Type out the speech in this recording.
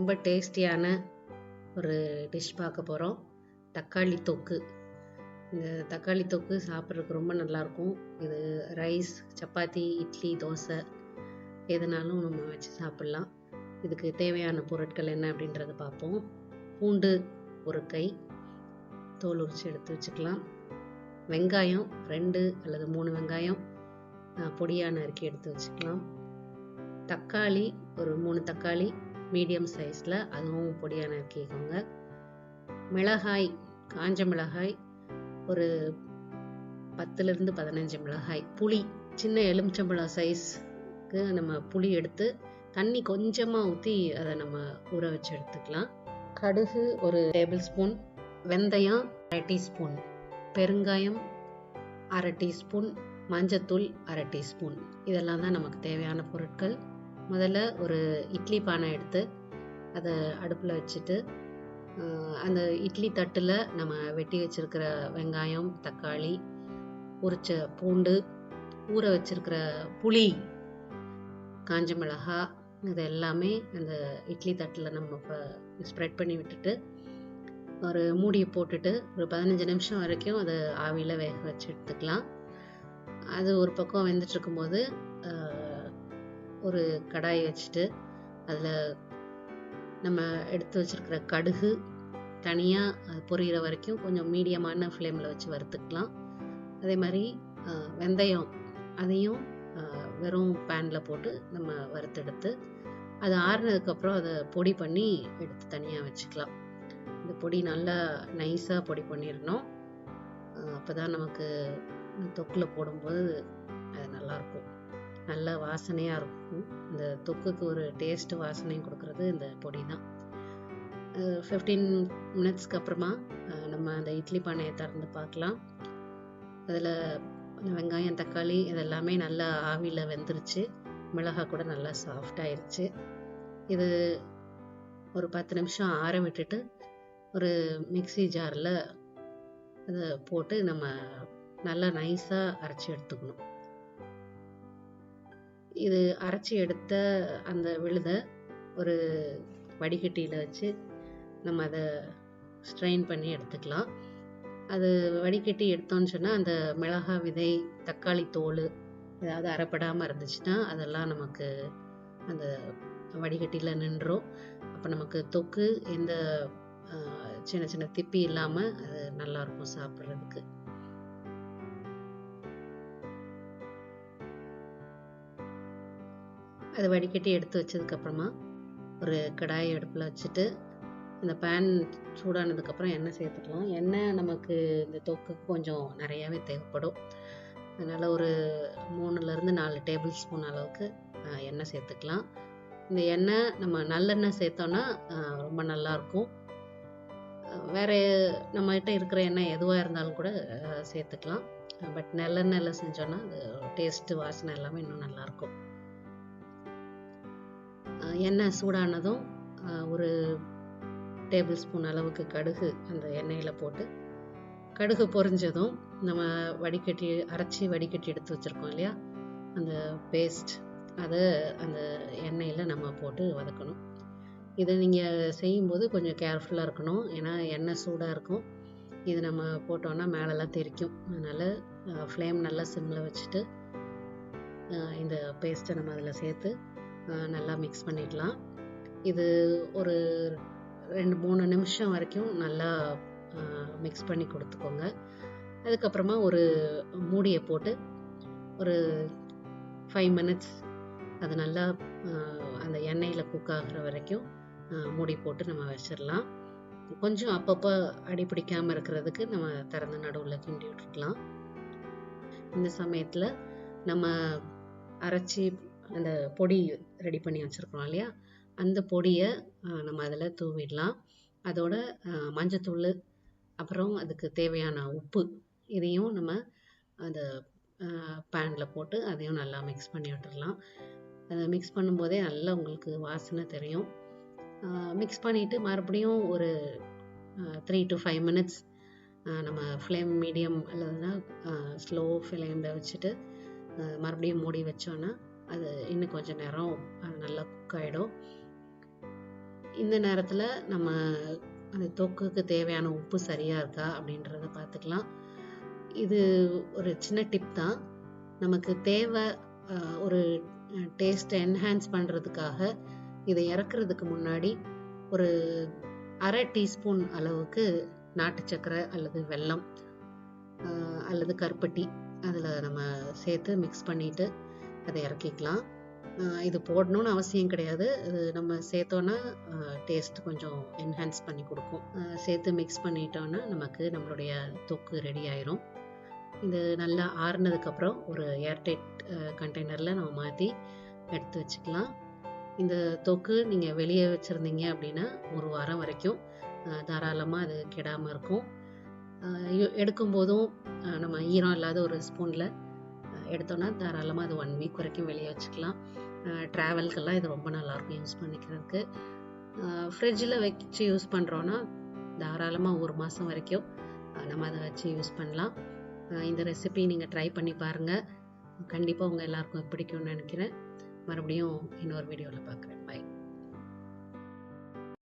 ரொம்ப டேஸ்டியான ஒரு டிஷ் பார்க்க போகிறோம். தக்காளி தொக்கு. இந்த தக்காளி தொக்கு சாப்பிட்றதுக்கு ரொம்ப நல்லாயிருக்கும். இது ரைஸ், சப்பாத்தி, இட்லி, தோசை எதுனாலும் நம்ம வச்சு சாப்பிட்லாம். இதுக்கு தேவையான பொருட்கள் என்ன அப்படின்றத பார்ப்போம். பூண்டு ஒரு கை தோல் உரித்து எடுத்து வச்சுக்கலாம். வெங்காயம் 2 அல்லது 3 வெங்காயம் பொடியாக நறுக்கி எடுத்து வச்சுக்கலாம். தக்காளி ஒரு 3 தக்காளி மீடியம் சைஸில், அதுவும் பொடியாக நறுக்கிக்கோங்க. மிளகாய், காஞ்ச மிளகாய் ஒரு 10லேருந்து 15 மிளகாய். புளி சின்ன எலுமிச்சம்பழம் சைஸ்க்கு நம்ம புளி எடுத்து தண்ணி கொஞ்சமாக ஊற்றி அதை நம்ம ஊற வச்சு எடுத்துக்கலாம். கடுகு ஒரு டேபிள் ஸ்பூன், வெந்தயம் 1/2 டீஸ்பூன், பெருங்காயம் 1/2 டீஸ்பூன், மஞ்சத்தூள் 1/2 டீஸ்பூன். இதெல்லாம் தான் நமக்கு தேவையான பொருட்கள். முதல்ல ஒரு இட்லி பானை எடுத்து அதை அடுப்பில் வச்சுட்டு அந்த இட்லி தட்டில் நம்ம வெட்டி வச்சிருக்கிற வெங்காயம், தக்காளி, உரிச்ச பூண்டு, ஊற வச்சிருக்கிற புளி, காஞ்ச மிளகாய், இது எல்லாமே அந்த இட்லி தட்டில் நம்ம ஸ்ப்ரெட் பண்ணி விட்டுட்டு ஒரு மூடியை போட்டுட்டு ஒரு 15 நிமிஷம் வரைக்கும் அதை ஆவியில் வேக வச்சு எடுத்துக்கலாம். அது ஒரு பக்கம் வெந்துட்டு இருக்கும்போது ஒரு கடாயை வச்சுட்டு அதில் நம்ம எடுத்து வச்சிருக்கிற கடுகு தனியாக பொரியிற வரைக்கும் கொஞ்சம் மீடியமான ஃப்ளேமில் வச்சு வறுத்துக்கலாம். அதே மாதிரி வெந்தயம் அதையும் வெறும் பேனில் போட்டு நம்ம வறுத்தெடுத்து அது ஆறுனதுக்கப்புறம் அதை பொடி பண்ணி எடுத்து தனியாக வச்சுக்கலாம். இந்த பொடி நல்லா நைஸாக பொடி பண்ணிடணும். அப்போ தான் நமக்கு தொக்கில் போடும்போது அது நல்லாயிருக்கும், நல்ல வாசனையாக இருக்கும். இந்த தொக்குக்கு ஒரு டேஸ்ட் வாசனையும் கொடுக்கறது இந்த பொடி தான். 15 மினிட்ஸ்க்கு அப்புறமா நம்ம அந்த இட்லி பானையை திறந்து பார்க்கலாம். அதில் வெங்காயம், தக்காளி இதெல்லாமே நல்லா ஆவியில் வெந்துருச்சு. மிளகாய் கூட நல்லா சாஃப்டாயிருச்சு. இது ஒரு 10 நிமிஷம் ஆற விட்டுட்டு ஒரு மிக்ஸி ஜாரில் அதை போட்டு நம்ம நல்லா நைஸாக அரைச்சி எடுத்துக்கணும். இது அரைச்சி எடுத்த அந்த விழுதை ஒரு வடிகட்டியில் வச்சு நம்ம அதை ஸ்ட்ரெயின் பண்ணி எடுத்துக்கலாம். அது வடிகட்டி எடுத்தோன்னு சொன்னால் அந்த மிளகாய் விதை, தக்காளி தோல் ஏதாவது அரைப்படாமல் இருந்துச்சுன்னா அதெல்லாம் நமக்கு அந்த வடிகட்டியில் நின்றோம். அப்போ நமக்கு தொக்கு எந்த சின்ன சின்ன திப்பி இல்லாமல் அது நல்லாயிருக்கும் சாப்பிட்றதுக்கு. அதை வடிகட்டி எடுத்து வச்சதுக்கப்புறமா ஒரு கடாயை அடுப்பில் வச்சுட்டு அந்த பேன் சூடானதுக்கப்புறம் எண்ணெய் சேர்த்துக்கலாம். எண்ணெய் நமக்கு இந்த தொக்குக்கு கொஞ்சம் நிறையாவே தேவைப்படும். அதனால் ஒரு 3லேருந்து 4 டேபிள் ஸ்பூன் அளவுக்கு எண்ணெய் சேர்த்துக்கலாம். இந்த எண்ணெய் நம்ம நல்லெண்ணெய் சேர்த்தோன்னா ரொம்ப நல்லாயிருக்கும். வேறு நம்மகிட்ட இருக்கிற எண்ணெய் எதுவாக இருந்தாலும் கூட சேர்த்துக்கலாம். பட் நல்லெண்ணெயில் செஞ்சோன்னா அது டேஸ்ட்டு, வாசனை எல்லாமே இன்னும் நல்லாயிருக்கும். எண்ணெய் சூடானதும் ஒரு டேபிள் ஸ்பூன் அளவுக்கு கடுகு அந்த எண்ணெயில் போட்டு, கடுகு பொரிஞ்சதும் நம்ம அரைச்சி வடிகட்டி எடுத்து வச்சுருக்கோம் இல்லையா, அந்த பேஸ்ட் அதை அந்த எண்ணெயில் நம்ம போட்டு வதக்கணும். இதை நீங்கள் செய்யும்போது கொஞ்சம் கேர்ஃபுல்லாக இருக்கணும். ஏன்னா எண்ணெய் சூடாக இருக்கும். இது நம்ம போட்டோன்னா மேலெல்லாம் தெரிக்கும். அதனால் ஃப்ளேம் நல்லா சிம்மில் வச்சுட்டு இந்த பேஸ்ட்டை நம்ம அதில் சேர்த்து நல்லா மிக்ஸ் பண்ணிடலாம். இது ஒரு 2-3 நிமிஷம் வரைக்கும் நல்லா மிக்ஸ் பண்ணி கொடுத்துக்கோங்க. அதுக்கப்புறமா ஒரு மூடியை போட்டு ஒரு 5 மினிட்ஸ் அது நல்லா அந்த எண்ணெயில் குக் ஆகிற வரைக்கும் மூடி போட்டு நம்ம வச்சிடலாம். கொஞ்சம் அப்பப்போ அடி பிடிக்காமல் இருக்கிறதுக்கு நம்ம திறந்து நடுவில் கிண்டி விட்டுக்கலாம். இந்த சமயத்தில் நம்ம அரைச்சி அந்த பொடி ரெடி பண்ணி வச்சுருக்கோம் இல்லையா, அந்த பொடியை நம்ம அதில் தூவிடலாம். அதோட மஞ்சத்தூள், அப்புறம் அதுக்கு தேவையான உப்பு, இதையும் நம்ம அந்த பேனில் போட்டு அதையும் நல்லா மிக்ஸ் பண்ணி விட்டுடலாம். அதை மிக்ஸ் பண்ணும்போதே நல்லா உங்களுக்கு வாசனை தெரியும். மிக்ஸ் பண்ணிவிட்டு மறுபடியும் ஒரு 3 to 5 மினிட்ஸ் நம்ம ஃப்ளேம் மீடியம் அல்லதுன்னா ஸ்லோ ஃப்ளேமில் வச்சுட்டு மறுபடியும் மூடி வச்சோன்னா அது இன்னும் கொஞ்சம் நேரம் நல்லா குக் ஆகிடும். இந்த நேரத்தில் நம்ம அந்த தொக்குக்கு தேவையான உப்பு சரியாக இருக்கா அப்படின்றத பார்த்துக்கலாம். இது ஒரு சின்ன டிப் தான். நமக்கு தேவை ஒரு டேஸ்ட்டை என்ஹான்ஸ் பண்ணுறதுக்காக இதை இறக்குறதுக்கு முன்னாடி ஒரு அரை டீஸ்பூன் அளவுக்கு நாட்டு சர்க்கரை அல்லது வெல்லம் அல்லது கருப்பட்டி அதில் நம்ம சேர்த்து மிக்ஸ் பண்ணிவிட்டு அதை இறக்கிக்கலாம். இது போடணும்னு அவசியம் கிடையாது. இது நம்ம சேர்த்தோன்னா டேஸ்ட் கொஞ்சம் என்ஹான்ஸ் பண்ணி கொடுக்கும். சேர்த்து மிக்ஸ் பண்ணிட்டோன்னா நமக்கு நம்மளுடைய தொக்கு ரெடி ஆயிரும். இது நல்லா ஆறுனதுக்கப்புறம் ஒரு ஏர்டைட் கண்டெய்னரில் நம்ம மாற்றி எடுத்து வச்சுக்கலாம். இந்த தொக்கு நீங்கள் வெளியே வச்சுருந்தீங்க அப்படின்னா 1 வாரம் வரைக்கும் தாராளமாக அது கெடாமல் இருக்கும். எடுக்கும்போதும் நம்ம ஈரம் இல்லாத ஒரு ஸ்பூனில் எடுத்தோன்னா தாராளமாக அது 1 வீக் வரைக்கும் வெளியே வச்சுக்கலாம். ட்ராவல்கெல்லாம் இது ரொம்ப நல்லாயிருக்கும் யூஸ் பண்ணிக்கிறதுக்கு. ஃப்ரிட்ஜில் வச்சு யூஸ் பண்ணுறோன்னா தாராளமாக 1 மாதம் வரைக்கும் நம்ம அதை வச்சு யூஸ் பண்ணலாம். இந்த ரெசிபி நீங்கள் ட்ரை பண்ணி பாருங்கள். கண்டிப்பாக உங்கள் எல்லாருக்கும் பிடிக்கும்னு நினைக்கிறேன். மறுபடியும் இன்னொரு வீடியோவில் பார்க்குறேன். பை.